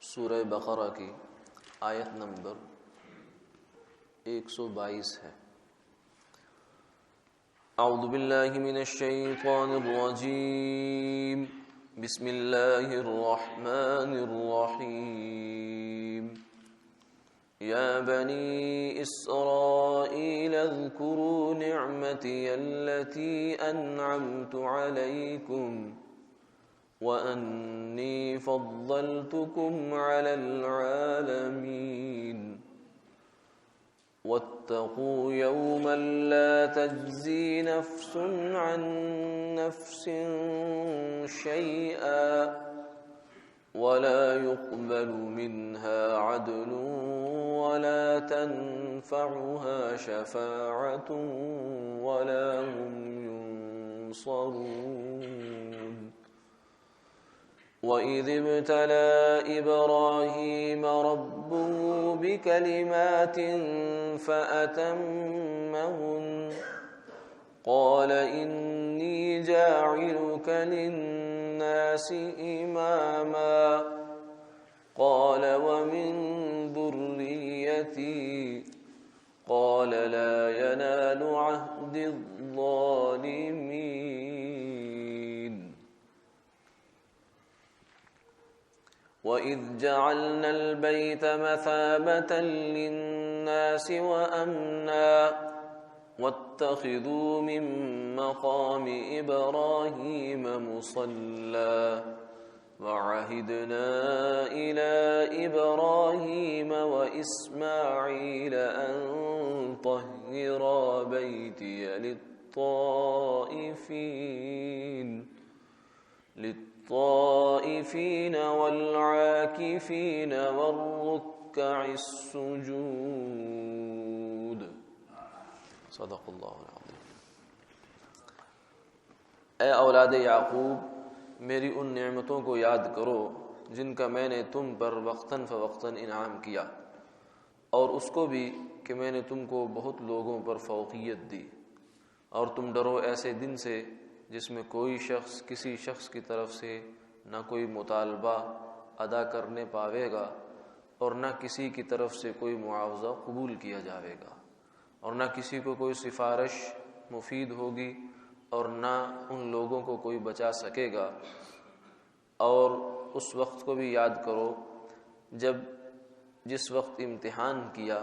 سورہ بقرہ کی آیت نمبر 122 ہے۔ اعوذ باللہ من الشیطان الرجیم، بسم اللہ الرحمن الرحیم۔ یا بنی اسرائیل اذکروا نعمتی التي انعمت علیکم وَأَنِّي فَضَّلْتُكُمْ عَلَى الْعَالَمِينَ وَاتَّقُوا يَوْمًا لَا تَجْزِي نَفْسٌ عَن نَفْسٍ شَيْئًا وَلَا يُقْبَلُ مِنْهَا عَدْلٌ وَلَا تَنفَعُهَا شَفَاعَةٌ وَلَا هُمْ يُنصَرُونَ۔ وَإِذِ ابْتَلَىٰ إِبْرَاهِيمَ رَبُّهُ بِكَلِمَاتٍ فَأَتَمَّهُنَّ قَالَ إِنِّي جَاعِلُكَ لِلنَّاسِ إِمَامًا قَالَ وَمِن ذُرِّيَّتِي قَالَ لَا يَنَالُ عَهْدِ الظَّالِمِينَ۔ وَإِذْ جَعَلْنَا الْبَيْتَ مَثَابَةً لِلنَّاسِ وَأَمْنًا وَاتَّخِذُوا مِن مَّقَامِ إِبْرَاهِيمَ مُصَلًّى وَعَهِدْنَا إِلَىٰ إِبْرَاهِيمَ وَإِسْمَاعِيلَ أَن طَهِّرَا بَيْتِيَ للطائفين والعاكفين والركع السجود۔ صدق اللہ العظیم۔ اے اولاد یعقوب، میری ان نعمتوں کو یاد کرو جن کا میں نے تم پر وقتاً فوقتاً انعام کیا، اور اس کو بھی کہ میں نے تم کو بہت لوگوں پر فوقیت دی، اور تم ڈرو ایسے دن سے جس میں کوئی شخص کسی شخص کی طرف سے نہ کوئی مطالبہ ادا کرنے پاوے گا، اور نہ کسی کی طرف سے کوئی معاوضہ قبول کیا جاوے گا، اور نہ کسی کو کوئی سفارش مفید ہوگی، اور نہ ان لوگوں کو کوئی بچا سکے گا۔ اور اس وقت کو بھی یاد کرو جس وقت امتحان کیا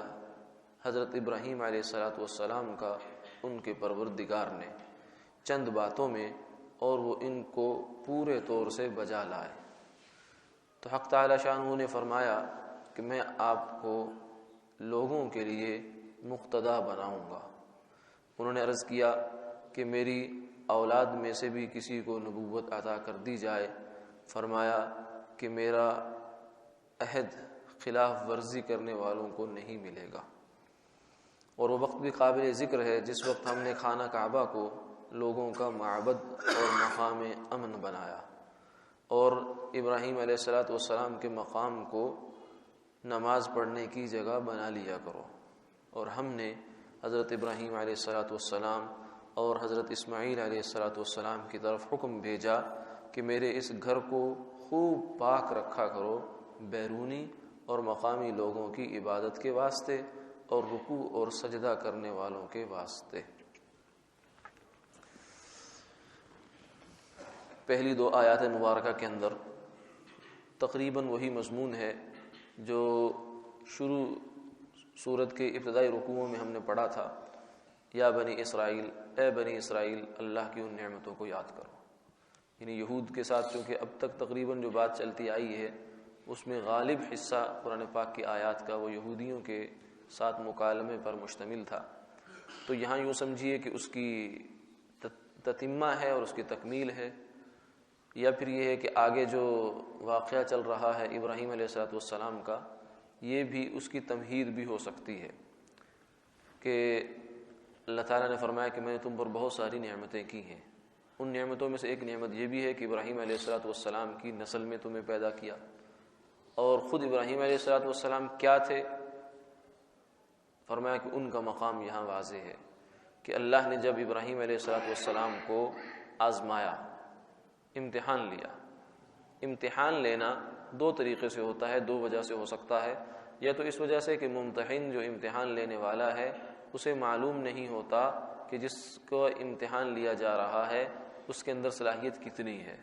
حضرت ابراہیم علیہ السلام کا ان کے پروردگار نے چند باتوں میں، اور وہ ان کو پورے طور سے بجا لائے، تو حق تعالی شانہ نے فرمایا کہ میں آپ کو لوگوں کے لیے مقتدا بناؤں گا۔ انہوں نے عرض کیا کہ میری اولاد میں سے بھی کسی کو نبوت عطا کر دی جائے۔ فرمایا کہ میرا عہد خلاف ورزی کرنے والوں کو نہیں ملے گا۔ اور وہ وقت بھی قابل ذکر ہے جس وقت ہم نے خانہ کعبہ کو لوگوں کا معبد اور مقام امن بنایا، اور ابراہیم علیہ السلام کے مقام کو نماز پڑھنے کی جگہ بنا لیا کرو۔ اور ہم نے حضرت ابراہیم علیہ السلام اور حضرت اسماعیل علیہ السلام کی طرف حکم بھیجا کہ میرے اس گھر کو خوب پاک رکھا کرو بیرونی اور مقامی لوگوں کی عبادت کے واسطے اور رکوع اور سجدہ کرنے والوں کے واسطے۔ پہلی دو آیات مبارکہ کے اندر تقریباً وہی مضمون ہے جو شروع سورت کے ابتدائی رکوعوں میں ہم نے پڑھا تھا۔ یا بنی اسرائیل، اے بنی اسرائیل، اللہ کی ان نعمتوں کو یاد کرو۔ یعنی یہود کے ساتھ چونکہ اب تک تقریباً جو بات چلتی آئی ہے اس میں غالب حصہ قرآن پاک کی آیات کا وہ یہودیوں کے ساتھ مکالمے پر مشتمل تھا، تو یہاں یوں سمجھیے کہ اس کی تتمہ ہے اور اس کی تکمیل ہے، یا پھر یہ ہے کہ آگے جو واقعہ چل رہا ہے ابراہیم علیہ السلام کا، یہ بھی اس کی تمہید بھی ہو سکتی ہے کہ اللہ تعالیٰ نے فرمایا کہ میں نے تم پر بہت ساری نعمتیں کی ہیں۔ ان نعمتوں میں سے ایک نعمت یہ بھی ہے کہ ابراہیم علیہ السلام کی نسل میں تمہیں پیدا کیا۔ اور خود ابراہیم علیہ السلام کیا تھے؟ فرمایا کہ ان کا مقام یہاں واضح ہے کہ اللہ نے جب ابراہیم علیہ السلام کو آزمایا، امتحان لیا، امتحان لینا دو طریقے سے ہوتا ہے، دو وجہ سے ہو سکتا ہے. یا تو اس وجہ سے کہ ممتحن جو امتحان لینے والا ہے اسے معلوم نہیں ہوتا کہ جس کو امتحان لیا جا رہا ہے اس کے اندر صلاحیت کتنی ہے،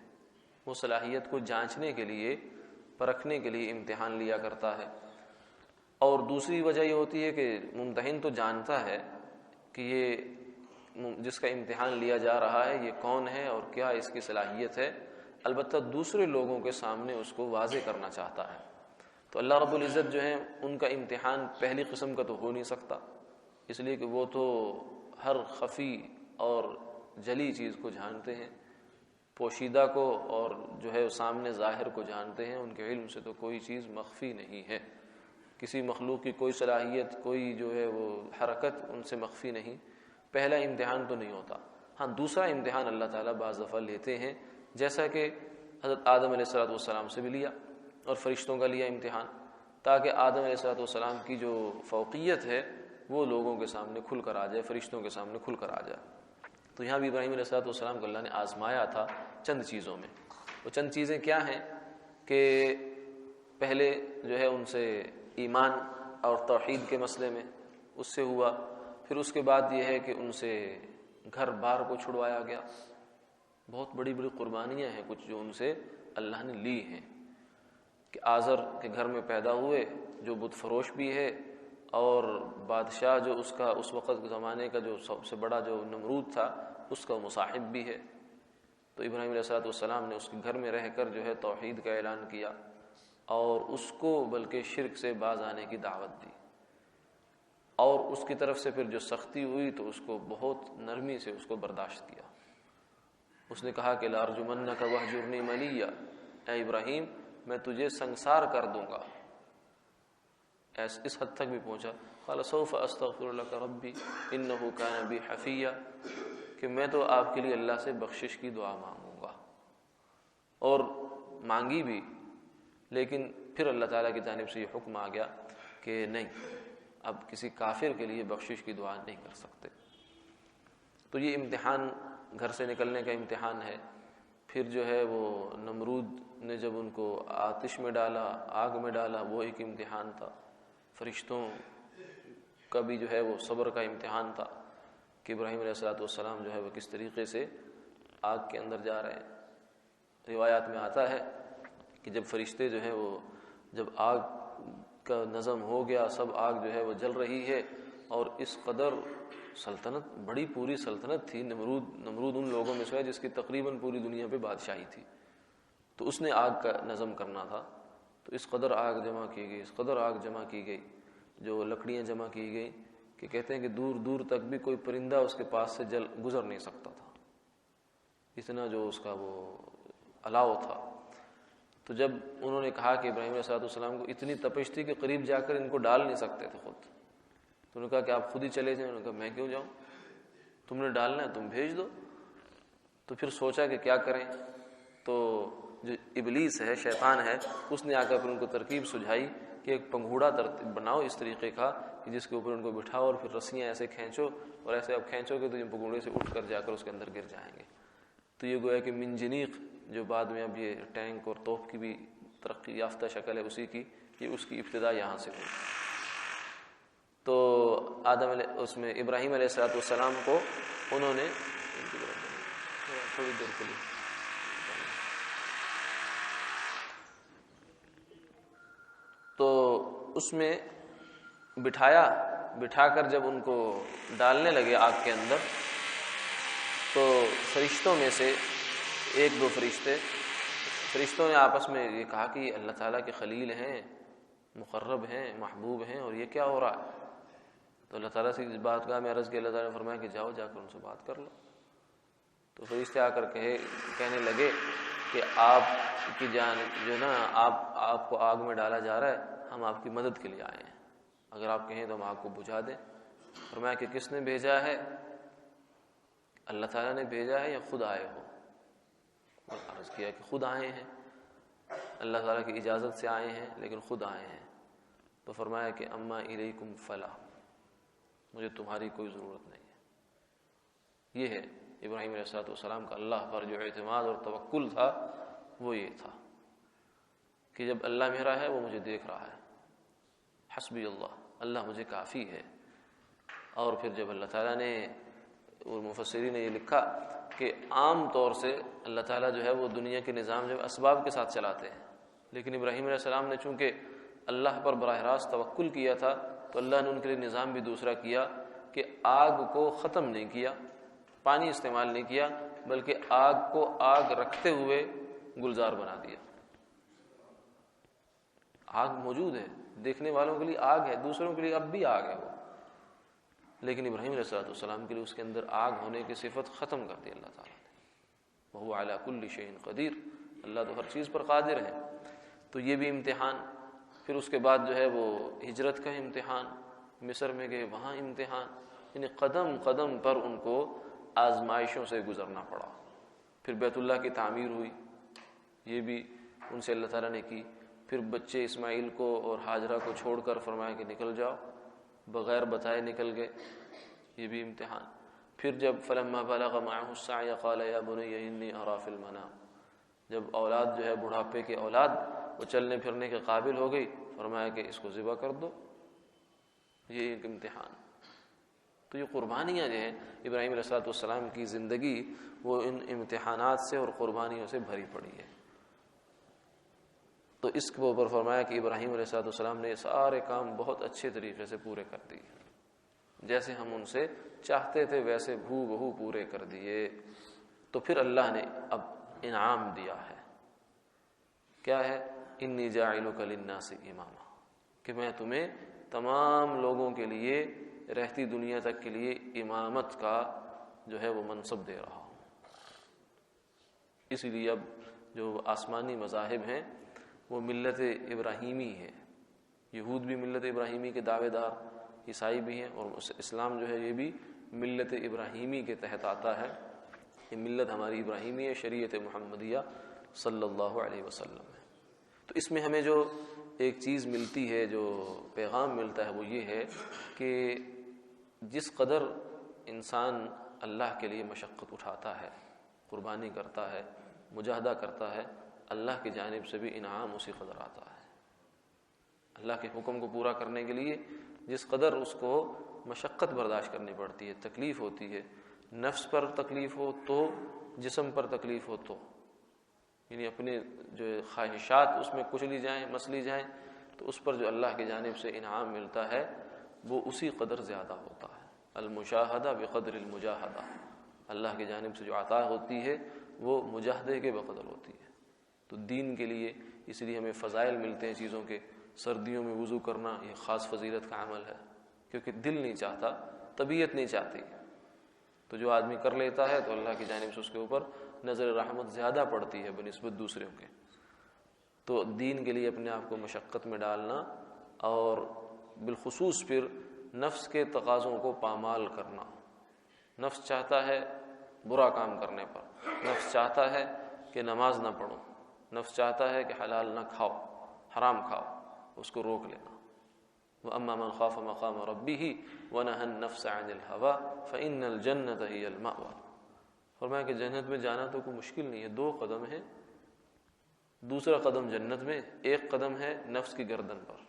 وہ صلاحیت کو جانچنے کے لیے، پرکھنے کے لیے امتحان لیا کرتا ہے. اور دوسری وجہ یہ ہوتی ہے کہ ممتحن تو جانتا ہے کہ یہ جس کا امتحان لیا جا رہا ہے یہ کون ہے اور کیا اس کی صلاحیت ہے، البتہ دوسرے لوگوں کے سامنے اس کو واضح کرنا چاہتا ہے. تو اللہ رب العزت جو ہے ان کا امتحان پہلی قسم کا تو ہو نہیں سکتا، اس لیے کہ وہ تو ہر خفی اور جلی چیز کو جانتے ہیں، پوشیدہ کو اور جو ہے سامنے ظاہر کو جانتے ہیں. ان کے علم سے تو کوئی چیز مخفی نہیں ہے، کسی مخلوق کی کوئی صلاحیت، کوئی جو ہے وہ حرکت ان سے مخفی نہیں. پہلا امتحان تو نہیں ہوتا. ہاں دوسرا امتحان اللہ تعالیٰ بعض دفعہ لیتے ہیں، جیسا کہ حضرت آدم علیہ السلام سے بھی لیا اور فرشتوں کا لیا امتحان، تاکہ آدم علیہ السلام کی جو فوقیت ہے وہ لوگوں کے سامنے کھل کر آ جائے، فرشتوں کے سامنے کھل کر آ جائے. تو یہاں بھی ابراہیم علیہ السلام کو اللہ نے آزمایا تھا چند چیزوں میں. وہ چند چیزیں کیا ہیں کہ پہلے جو ہے ان سے ایمان اور توحید کے مسئلے میں اس سے ہوا، پھر اس کے بعد یہ ہے کہ ان سے گھر بار کو چھڑوایا گیا. بہت بڑی بڑی قربانیاں ہیں کچھ جو ان سے اللہ نے لی ہیں، کہ آزر کے گھر میں پیدا ہوئے جو بت فروش بھی ہے، اور بادشاہ جو اس کا اس وقت کے زمانے کا جو سب سے بڑا جو نمرود تھا اس کا مصاحب بھی ہے. تو ابراہیم علیہ السلام نے اس کے گھر میں رہ کر جو ہے توحید کا اعلان کیا اور اس کو بلکہ شرک سے باز آنے کی دعوت دی. اور اس کی طرف سے پھر جو سختی ہوئی تو اس کو بہت نرمی سے اس کو برداشت کیا. اس نے کہا کہ لارجمنک وہجرنی ملیہ، اے ابراہیم میں تجھے سنسار کر دوں گا. اس حد تک بھی پہنچا. قال سوف استغفر لک ربی انہ کان بی حفیہ، کہ میں تو آپ کے لیے اللہ سے بخشش کی دعا مانگوں گا. اور مانگی بھی، لیکن پھر اللہ تعالیٰ کی جانب سے یہ حکم آ گیا کہ نہیں، اب کسی کافر کے لیے بخشش کی دعا نہیں کر سکتے. تو یہ امتحان گھر سے نکلنے کا امتحان ہے. پھر جو ہے وہ نمرود نے جب ان کو آتش میں ڈالا، آگ میں ڈالا، وہ ایک امتحان تھا. فرشتوں کا بھی جو ہے وہ صبر کا امتحان تھا کہ ابراہیم علیہ السلام جو ہے وہ کس طریقے سے آگ کے اندر جا رہے ہیں. روایات میں آتا ہے کہ جب فرشتے جو ہیں وہ جب آگ کا نظم ہو گیا، سب آگ جو ہے وہ جل رہی ہے، اور اس قدر سلطنت، بڑی پوری سلطنت تھی. نمرود ان لوگوں میں سے ہے جس کی تقریباً پوری دنیا پہ بادشاہی تھی. تو اس نے آگ کا نظم کرنا تھا. تو اس قدر آگ جمع کی گئی، اس قدر آگ جمع کی گئی، جو لکڑیاں جمع کی گئی کہ کہتے ہیں کہ دور دور تک بھی کوئی پرندہ اس کے پاس سے گزر نہیں سکتا تھا، اتنا جو اس کا وہ الاؤ تھا. تو جب انہوں نے کہا کہ ابراہیم علیہ السلام کو اتنی تپش تھی کہ قریب جا کر ان کو ڈال نہیں سکتے تھے خود، تو انہوں نے کہا کہ آپ خود ہی چلے جائیں. انہوں نے کہا میں کیوں جاؤں، تم نے ڈالنا ہے تم بھیج دو. تو پھر سوچا کہ کیا کریں. تو جو ابلیس ہے، شیطان ہے، اس نے آ کر پھر ان کو ترکیب سجھائی کہ ایک پنگھوڑا بناؤ اس طریقے کا کہ جس کے اوپر ان کو بٹھاؤ اور پھر رسیاں ایسے کھینچو، اور ایسے اب کھینچو گے تو یہ پنگھوڑے سے اٹھ کر جا کر اس کے اندر گر جائیں گے. تو یہ گویا کہ منجنیق جو بعد میں اب یہ ٹینک اور توپ کی بھی ترقی یافتہ شکل ہے اسی کی، یہ اس کی ابتدا یہاں سے ہوئی. تو اس میں ابراہیم علیہ السلام کو انہوں نے تھوڑی دیر کے لیے تو اس میں بٹھا کر جب ان کو ڈالنے لگے آگ کے اندر، تو فرشتوں میں سے ایک دو فرشتوں نے آپس میں یہ کہا کہ اللہ تعالیٰ کے خلیل ہیں، مقرب ہیں، محبوب ہیں، اور یہ کیا ہو رہا ہے. تو اللہ تعالیٰ سے اس بات کا میں عرض کیا. اللہ تعالیٰ نے فرمایا کہ جاؤ جا کر ان سے بات کر لو. تو فرشتے آ کر کہنے لگے کہ آپ کی جان جو نا آپ کو آگ میں ڈالا جا رہا ہے، ہم آپ کی مدد کے لیے آئے ہیں، اگر آپ کہیں تو ہم آگ کو بجھا دیں. فرمایا کہ کس نے بھیجا ہے، اللہ تعالیٰ نے بھیجا ہے یا خود آئے ہو. اور عرض کیا کہ خود آئے ہیں، اللہ تعالیٰ کی اجازت سے آئے ہیں لیکن خود آئے ہیں. تو فرمایا کہ اما الیکم فلا، مجھے تمہاری کوئی ضرورت نہیں ہے. یہ ہے ابراہیم علیہ السلام کا اللہ پر جو اعتماد اور توکل تھا، وہ یہ تھا کہ جب اللہ میرا ہے وہ مجھے دیکھ رہا ہے، حسبی اللہ، اللہ مجھے کافی ہے۔ اور پھر جب اللہ تعالیٰ نے، اور مفسرین نے یہ لکھا کہ عام طور سے اللہ تعالیٰ جو ہے وہ دنیا کے نظام جب اسباب کے ساتھ چلاتے ہیں، لیکن ابراہیم علیہ السلام نے چونکہ اللہ پر براہ راست توکل کیا تھا تو اللہ نے ان کے لیے نظام بھی دوسرا کیا کہ آگ کو ختم نہیں کیا، پانی استعمال نہیں کیا، بلکہ آگ کو آگ رکھتے ہوئے گلزار بنا دیا۔ آگ موجود ہے، دیکھنے والوں کے لیے آگ ہے، دوسروں کے لیے اب بھی آگ ہے وہ، لیکن ابراہیم علیہ السلام کے لیے اس کے اندر آگ ہونے کی صفت ختم کر دی اللہ تعالیٰ نے۔ وَهُوَ عَلَى كُلِّ شَيْءٍ قَدِيرٌ، اللہ تو ہر چیز پر قادر ہے۔ تو یہ بھی امتحان، پھر اس کے بعد جو ہے وہ ہجرت کا امتحان، مصر میں گئے وہاں امتحان، یعنی قدم قدم پر ان کو آزمائشوں سے گزرنا پڑا۔ پھر بیت اللہ کی تعمیر ہوئی، یہ بھی ان سے اللہ تعالیٰ نے کی۔ پھر بچے اسماعیل کو اور ہاجرہ کو چھوڑ کر فرمایا کہ نکل جاؤ، بغیر بتائے نکل گئے، یہ بھی امتحان۔ پھر جب فلما بلغ معه السعي قال يا بني اني ارى في المنام، جب اولاد جو ہے بڑھاپے کے اولاد وہ چلنے پھرنے کے قابل ہو گئی، فرمایا کہ اس کو ذبح کر دو، یہ ایک امتحان۔ تو یہ قربانیاں جو ہیں ابراہیم علیہ السلام کی زندگی وہ ان امتحانات سے اور قربانیوں سے بھری پڑی ہے۔ تو اس کے اوپر فرمایا کہ ابراہیم علیہ السلام نے یہ سارے کام بہت اچھے طریقے سے پورے کر دیے، جیسے ہم ان سے چاہتے تھے ویسے بہو بہو پورے کر دیے۔ تو پھر اللہ نے اب انعام دیا ہے، کیا ہے؟ انی جاعلک للناس اماما، کہ میں تمہیں تمام لوگوں کے لیے رہتی دنیا تک کے لیے امامت کا جو ہے وہ منصب دے رہا ہوں۔ اسی لیے اب جو آسمانی مذاہب ہیں وہ ملت ابراہیمی ہے، یہود بھی ملت ابراہیمی کے دعوے دار، عیسائی بھی ہیں، اور اسلام جو ہے یہ بھی ملت ابراہیمی کے تحت آتا ہے۔ یہ ملت ہماری ابراہیمی ہے، شریعت محمدیہ صلی اللہ علیہ وسلم ہے۔ تو اس میں ہمیں جو ایک چیز ملتی ہے، جو پیغام ملتا ہے، وہ یہ ہے کہ جس قدر انسان اللہ کے لیے مشقت اٹھاتا ہے، قربانی کرتا ہے، مجاہدہ کرتا ہے، اللہ کی جانب سے بھی انعام اسی قدر آتا ہے۔ اللہ کے حکم کو پورا کرنے کے لیے جس قدر اس کو مشقت برداشت کرنی پڑتی ہے، تکلیف ہوتی ہے، نفس پر تکلیف ہو تو، جسم پر تکلیف ہو تو، یعنی اپنے جو خواہشات اس میں کچلی جائیں، مسلی جائیں، تو اس پر جو اللہ کی جانب سے انعام ملتا ہے وہ اسی قدر زیادہ ہوتا ہے۔ المشاہدہ بقدر المجاہدہ، اللہ کی جانب سے جو عطا ہوتی ہے وہ مجاہدے کے بقدر ہوتی ہے۔ تو دین کے لیے اس لیے ہمیں فضائل ملتے ہیں چیزوں کے۔ سردیوں میں وضو کرنا یہ خاص فضیلت کا عمل ہے، کیونکہ دل نہیں چاہتا، طبیعت نہیں چاہتی، تو جو آدمی کر لیتا ہے تو اللہ کی جانب سے اس کے اوپر نظر رحمت زیادہ پڑتی ہے بنسبت دوسروں کے۔ تو دین کے لیے اپنے آپ کو مشقت میں ڈالنا، اور بالخصوص پھر نفس کے تقاضوں کو پامال کرنا۔ نفس چاہتا ہے برا کام کرنے پر، نفس چاہتا ہے کہ نماز نہ پڑھو، نفس چاہتا ہے کہ حلال نہ کھاؤ، حرام کھاؤ، اس کو روک لینا۔ وَأَمَّا مَنْ خَافَ مَقَامَ رَبِّهِ وَنَهَى النَّفْسَ عَنِ الْهَوَىٰ فَإِنَّ الْجَنَّةَ هِيَ الْمَأْوَىٰ، فرمایا کہ جنت میں جانا تو کوئی مشکل نہیں ہے، 2 قدم ہے، دوسرا قدم جنت میں، ایک قدم ہے نفس کی گردن پر،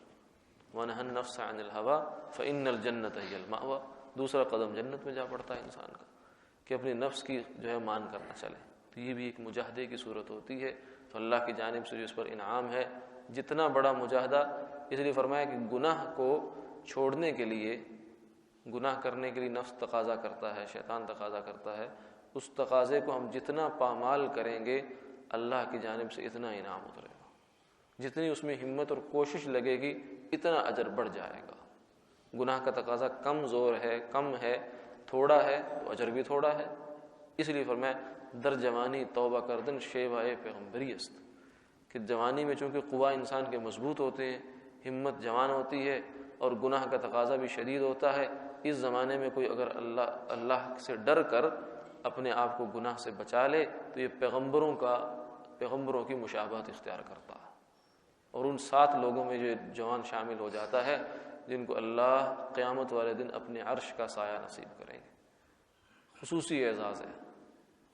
وَنَهَى النَّفْسَ عَنِ الْهَوَىٰ فَإِنَّ الْجَنَّةَ هِيَ الْمَأْوَىٰ، دوسرا قدم جنت میں جا پڑتا ہے انسان کا، کہ اپنے نفس کی جو ہے مان کرنا چلے۔ تو یہ بھی ایک مجاہدے کی صورت ہوتی ہے۔ تو اللہ کی جانب سے جو اس پر انعام ہے، جتنا بڑا مجاہدہ، اس لیے فرمایا کہ گناہ کو چھوڑنے کے لیے، گناہ کرنے کے لیے نفس تقاضا کرتا ہے، شیطان تقاضا کرتا ہے، اس تقاضے کو ہم جتنا پامال کریں گے اللہ کی جانب سے اتنا انعام اترے گا، جتنی اس میں ہمت اور کوشش لگے گی اتنا اجر بڑھ جائے گا۔ گناہ کا تقاضا کم زور ہے، کم ہے، تھوڑا ہے تو اجر بھی تھوڑا ہے۔ اس لیے فرمایا در جوانی توبہ کردن شیوائے پیغمبری است، کہ جوانی میں چونکہ قوا انسان کے مضبوط ہوتے ہیں، ہمت جوان ہوتی ہے، اور گناہ کا تقاضا بھی شدید ہوتا ہے۔ اس زمانے میں کوئی اگر اللہ سے ڈر کر اپنے آپ کو گناہ سے بچا لے تو یہ پیغمبروں کی مشابہت اختیار کرتا ہے، اور ان 7 لوگوں میں جو جوان شامل ہو جاتا ہے جن کو اللہ قیامت والے دن اپنے عرش کا سایہ نصیب کریں گے۔ خصوصی اعزاز ہے،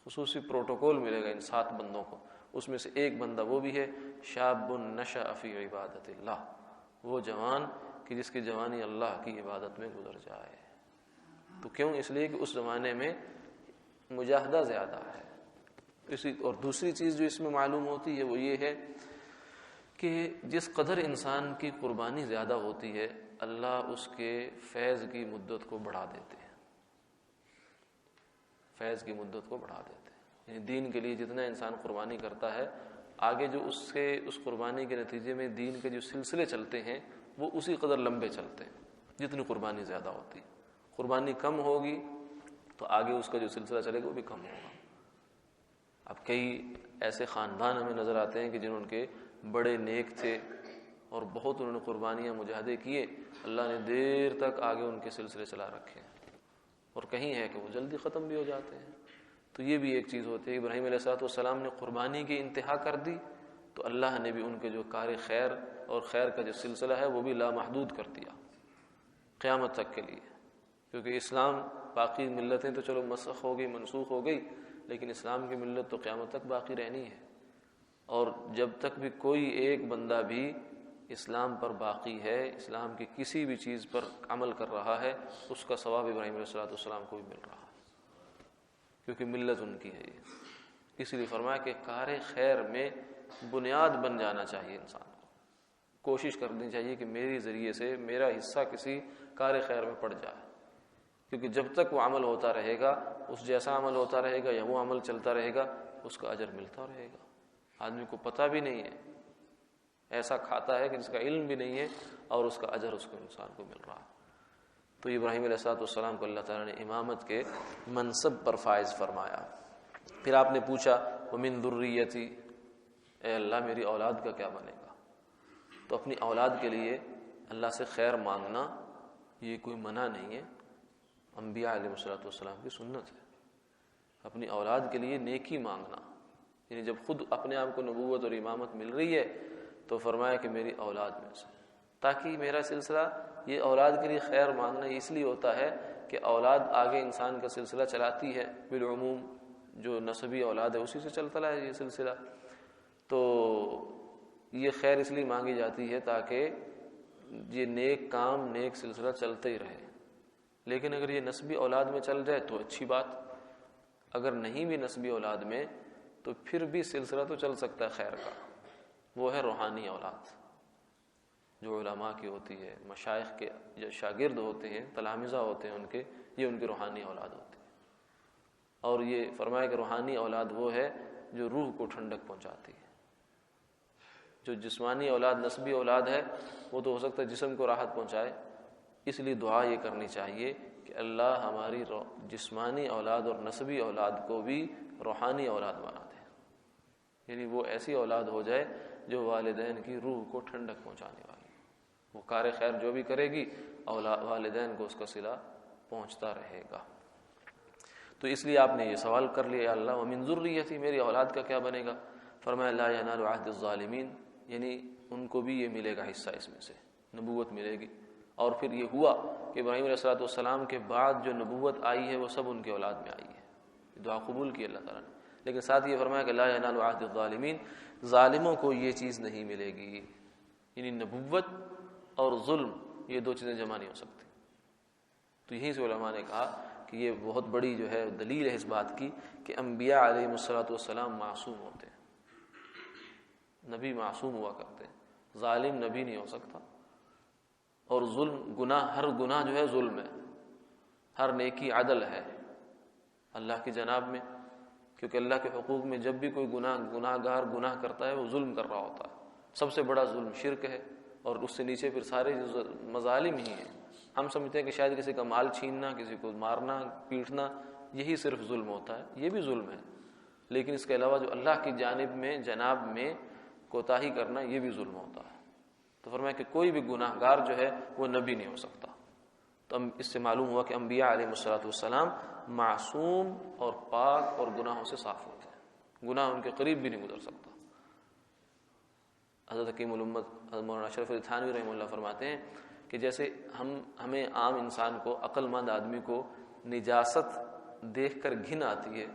خصوصی پروٹوکول ملے گا ان 7 بندوں کو، اس میں سے ایک بندہ وہ بھی ہے شاب نشأ فی عبادت اللہ، وہ جوان کہ جس کی جوانی اللہ کی عبادت میں گزر جائے۔ تو کیوں؟ اس لیے کہ اس زمانے میں مجاہدہ زیادہ ہے۔ اور دوسری چیز جو اس میں معلوم ہوتی ہے وہ یہ ہے کہ جس قدر انسان کی قربانی زیادہ ہوتی ہے اللہ اس کے فیض کی مدت کو بڑھا دیتے ہیں، فیض کی مدت کو بڑھا دیتے ہیں۔ یعنی دین کے لیے جتنا انسان قربانی کرتا ہے، آگے جو اس قربانی کے نتیجے میں دین کے جو سلسلے چلتے ہیں وہ اسی قدر لمبے چلتے ہیں جتنی قربانی زیادہ ہوتی ہے۔ قربانی کم ہوگی تو آگے اس کا جو سلسلہ چلے گا وہ بھی کم ہوگا۔ اب کئی ایسے خاندان ہمیں نظر آتے ہیں کہ جنہوں کے بڑے نیک تھے اور بہت انہوں نے قربانیاں مجاہدے کیے، اللہ نے دیر تک آگے ان کے سلسلے چلا رکھے ہیں، اور کہیں ہے کہ وہ جلدی ختم بھی ہو جاتے ہیں۔ تو یہ بھی ایک چیز ہوتی ہے۔ ابراہیم علیہ السلام نے قربانی کی انتہا کر دی تو اللہ نے بھی ان کے جو کار خیر اور خیر کا جو سلسلہ ہے وہ بھی لامحدود کر دیا قیامت تک کے لیے، کیونکہ اسلام باقی ملتیں تو چلو مسخ ہو گئی، منسوخ ہو گئی، لیکن اسلام کی ملت تو قیامت تک باقی رہنی ہے۔ اور جب تک بھی کوئی ایک بندہ بھی اسلام پر باقی ہے، اسلام کی کسی بھی چیز پر عمل کر رہا ہے، اس کا ثواب ابراہیم علیہ السلام کو بھی مل رہا ہے، کیونکہ ملت ان کی ہے یہ۔ اس لیے فرمایا کہ کار خیر میں بنیاد بن جانا چاہیے انسان کو، کوشش کرنی چاہیے کہ میری ذریعے سے میرا حصہ کسی کار خیر میں پڑ جائے، کیونکہ جب تک وہ عمل ہوتا رہے گا، اس جیسا عمل ہوتا رہے گا یا وہ عمل چلتا رہے گا، اس کا اجر ملتا رہے گا۔ آدمی کو پتہ بھی نہیں ہے، ایسا کھاتا ہے کہ جس کا علم بھی نہیں ہے، اور اس کا اجر اس کو انسان کو مل رہا ہے۔ تو ابراہیم علیہ السلام کو اللہ تعالیٰ نے امامت کے منصب پر فائز فرمایا۔ پھر آپ نے پوچھا وَمِن ذُرِّيَّتِي، اے اللہ میری اولاد کا کیا بنے گا؟ تو اپنی اولاد کے لیے اللہ سے خیر مانگنا یہ کوئی منع نہیں ہے، انبیاء علیہ السلام کی سنت ہے۔ اپنی اولاد کے لیے نیکی مانگنا، یعنی جب خود اپنے آپ کو نبوت اور امامت مل رہی ہے تو فرمایا کہ میری اولاد میں سے، تاکہ میرا سلسلہ، یہ اولاد کے لیے خیر مانگنا اس لیے ہوتا ہے کہ اولاد آگے انسان کا سلسلہ چلاتی ہے، بالعموم جو نسبی اولاد ہے اسی سے چلتا ہے یہ سلسلہ، تو یہ خیر اس لیے مانگی جاتی ہے تاکہ یہ نیک کام، نیک سلسلہ چلتا ہی رہے۔ لیکن اگر یہ نسبی اولاد میں چل جائے تو اچھی بات، اگر نہیں بھی نسبی اولاد میں تو پھر بھی سلسلہ تو چل سکتا ہے خیر کا، وہ ہے روحانی اولاد جو علماء کی ہوتی ہے، مشائخ کے جو شاگرد ہوتے ہیں، تلامذہ ہوتے ہیں ان کے، یہ ان کی روحانی اولاد ہوتی ہے۔ اور یہ فرمایا کہ روحانی اولاد وہ ہے جو روح کو ٹھنڈک پہنچاتی ہے۔ جو جسمانی اولاد، نسبی اولاد ہے، وہ تو ہو سکتا ہے جسم کو راحت پہنچائے، اس لیے دعا یہ کرنی چاہیے کہ اللہ ہماری جسمانی اولاد اور نسبی اولاد کو بھی روحانی اولاد بنا دے، یعنی وہ ایسی اولاد ہو جائے جو والدین کی روح کو ٹھنڈک پہنچانے والی، وہ کار خیر جو بھی کرے گی والدین کو اس کا صلہ پہنچتا رہے گا۔ تو اس لیے آپ نے یہ سوال کر لیا اللہ ومن ذریتی، میری اولاد کا کیا بنے گا؟ فرمایا لا ینال عہد الظالمین، یعنی ان کو بھی یہ ملے گا حصہ، اس میں سے نبوت ملے گی۔ اور پھر یہ ہوا کہ ابراہیم علیہ السلام کے بعد جو نبوت آئی ہے وہ سب ان کے اولاد میں آئی ہے، دعا قبول کی اللہ تعالیٰ نے، لیکن ساتھ یہ فرمایا کہ لا ینال عہد الظالمین، ظالموں کو یہ چیز نہیں ملے گی، یعنی نبوت اور ظلم یہ دو چیزیں جمع نہیں ہو سکتی۔ تو یہیں سے علماء نے کہا کہ یہ بہت بڑی جو ہے دلیل ہے اس بات کی کہ انبیاء علیہ السلام معصوم ہوتے ہیں، نبی معصوم ہوا کرتے ہیں، ظالم نبی نہیں ہو سکتا۔ اور ظلم، گناہ، ہر گناہ جو ہے ظلم ہے، ہر نیکی عدل ہے اللہ کی جناب میں، کیونکہ اللہ کے حقوق میں جب بھی کوئی گناہ گار گناہ کرتا ہے وہ ظلم کر رہا ہوتا ہے۔ سب سے بڑا ظلم شرک ہے، اور اس سے نیچے پھر سارے مظالم ہی ہیں۔ ہم سمجھتے ہیں کہ شاید کسی کا مال چھیننا، کسی کو مارنا، پیٹنا، یہی صرف ظلم ہوتا ہے، یہ بھی ظلم ہے، لیکن اس کے علاوہ جو اللہ کی جناب میں کوتاہی کرنا یہ بھی ظلم ہوتا ہے۔ تو فرمایا کہ کوئی بھی گناہ گار جو ہے وہ نبی نہیں ہو سکتا۔ تو اس سے معلوم ہوا کہ انبیاء علیہ السلام معصوم اور پاک اور گناہوں سے صاف ہوتے ہیں، گناہ ان کے قریب بھی نہیں گزر سکتا۔ حضرت حکیم الامت مولانا اشرف علی تھانوی رحمہ اللہ فرماتے ہیں کہ جیسے ہمیں عام انسان کو، عقل مند آدمی کو نجاست دیکھ کر گھن آتی ہے،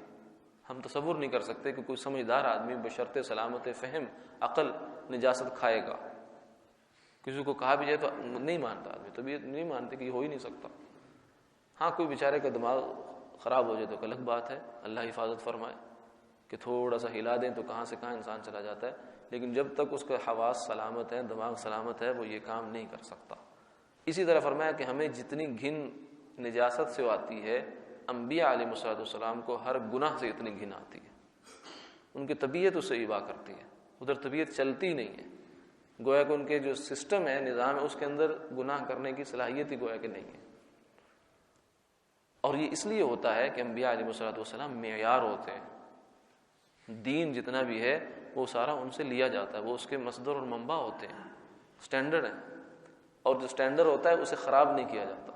ہم تصور نہیں کر سکتے کہ کوئی سمجھدار آدمی بشرط سلامت فہم عقل نجاست کھائے گا. کسی کو کہا بھی جائے تو نہیں مانتا آدمی, طبیعت نہیں مانتے کہ یہ ہو ہی نہیں سکتا. ہاں کوئی بیچارے کا دماغ خراب ہو جائے تو الگ بات ہے, اللہ حفاظت فرمائے, کہ تھوڑا سا ہلا دیں تو کہاں سے کہاں انسان چلا جاتا ہے, لیکن جب تک اس کا حواس سلامت ہے, دماغ سلامت ہے, وہ یہ کام نہیں کر سکتا. اسی طرح فرمایا کہ ہمیں جتنی گھن نجاست سے آتی ہے, انبیاء علیہ السلام کو ہر گناہ سے اتنی گھن آتی ہے. ان کی طبیعت اس سے ایبا کرتی ہے, ادھر طبیعت چلتی نہیں ہے. گویا کہ ان کے جو سسٹم ہے, نظام ہے, اس کے اندر گناہ کرنے کی صلاحیت ہی گویا کہ نہیں ہے. اور یہ اس لیے ہوتا ہے کہ انبیاء علیہ السلام معیار ہوتے ہیں. دین جتنا بھی ہے وہ سارا ان سے لیا جاتا ہے, وہ اس کے مصدر اور منبع ہوتے ہیں, سٹینڈرڈ ہے. اور جو سٹینڈرڈ ہوتا ہے اسے خراب نہیں کیا جاتا,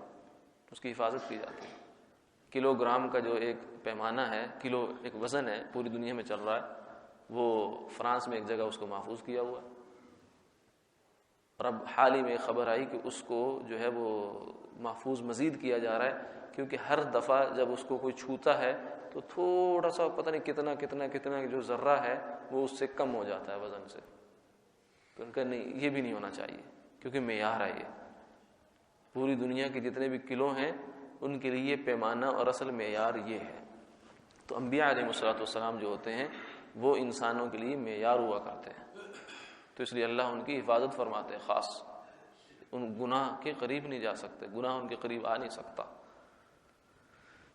اس کی حفاظت کی جاتی ہے. کلو گرام کا جو ایک پیمانہ ہے, کلو ایک وزن ہے, پوری دنیا میں چل رہا ہے, وہ فرانس میں ایک جگہ اس کو محفوظ کیا ہوا ہے. اور اب حال ہی میں خبر آئی کہ اس کو جو ہے وہ محفوظ مزید کیا جا رہا ہے, کیونکہ ہر دفعہ جب اس کو کوئی چھوتا ہے تو تھوڑا سا پتہ نہیں کتنا کتنا کتنا جو ذرہ ہے وہ اس سے کم ہو جاتا ہے وزن سے. تو ان کا نہیں, یہ بھی نہیں ہونا چاہیے, کیونکہ معیار ہے. یہ پوری دنیا کے جتنے بھی کلو ہیں ان کے لیے پیمانہ اور اصل معیار یہ ہے. تو انبیاء علیہ السلام جو ہوتے ہیں وہ انسانوں کے لیے معیار ہوا کرتے ہیں. تو اس لیے اللہ ان کی حفاظت فرماتے ہیں خاص. ان گناہ کے قریب نہیں جا سکتے, گناہ ان کے قریب آ نہیں سکتا.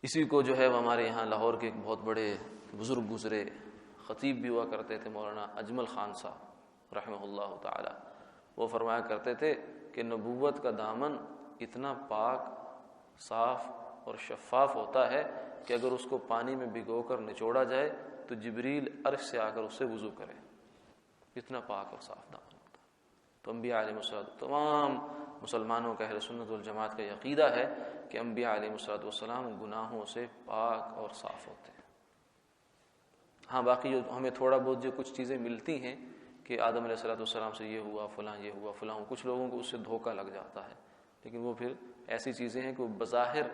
اسی کو جو ہے وہ ہمارے یہاں لاہور کے ایک بہت بڑے بزرگ گزرے, خطیب بھی ہوا کرتے تھے, مولانا اجمل خان صاحب رحمہ اللہ تعالی. وہ فرمایا کرتے تھے کہ نبوت کا دامن اتنا پاک, صاف اور شفاف ہوتا ہے کہ اگر اس کو پانی میں بھگو کر نچوڑا جائے تو جبریل عرش سے آ کر اس سے وضو کرے. اتنا پاک اور صاف دامن ہوتا ہے. تو انبیاء علیہ السلام, تمام مسلمانوں کا اہل سنت والجماعت کا یہ عقیدہ ہے کہ انبیاء علیہ السلام گناہوں سے پاک اور صاف ہوتے ہیں. ہاں باقی جو ہمیں تھوڑا بہت جو کچھ چیزیں ملتی ہیں کہ آدم علیہ السلام سے یہ ہوا, فلاں یہ ہوا, فلاں, کچھ لوگوں کو اس سے دھوکہ لگ جاتا ہے, لیکن وہ پھر ایسی چیزیں ہیں کہ وہ بظاہر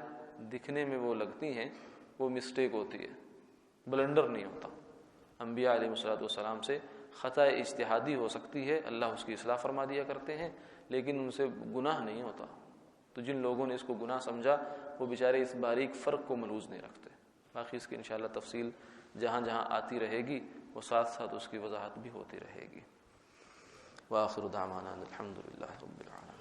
دکھنے میں وہ لگتی ہیں, وہ مسٹیک ہوتی ہے, بلنڈر نہیں ہوتا. انبیاء علیہ السلام سے خطا اجتہادی ہو سکتی ہے, اللہ اس کی اصلاح فرما دیا کرتے ہیں, لیکن ان سے گناہ نہیں ہوتا. تو جن لوگوں نے اس کو گناہ سمجھا وہ بیچارے اس باریک فرق کو ملوث نہیں رکھتے. باقی اس کی انشاءاللہ تفصیل جہاں جہاں آتی رہے گی وہ ساتھ ساتھ اس کی وضاحت بھی ہوتی رہے گی. وآخر دعوانا الحمد للہ رب العالمین.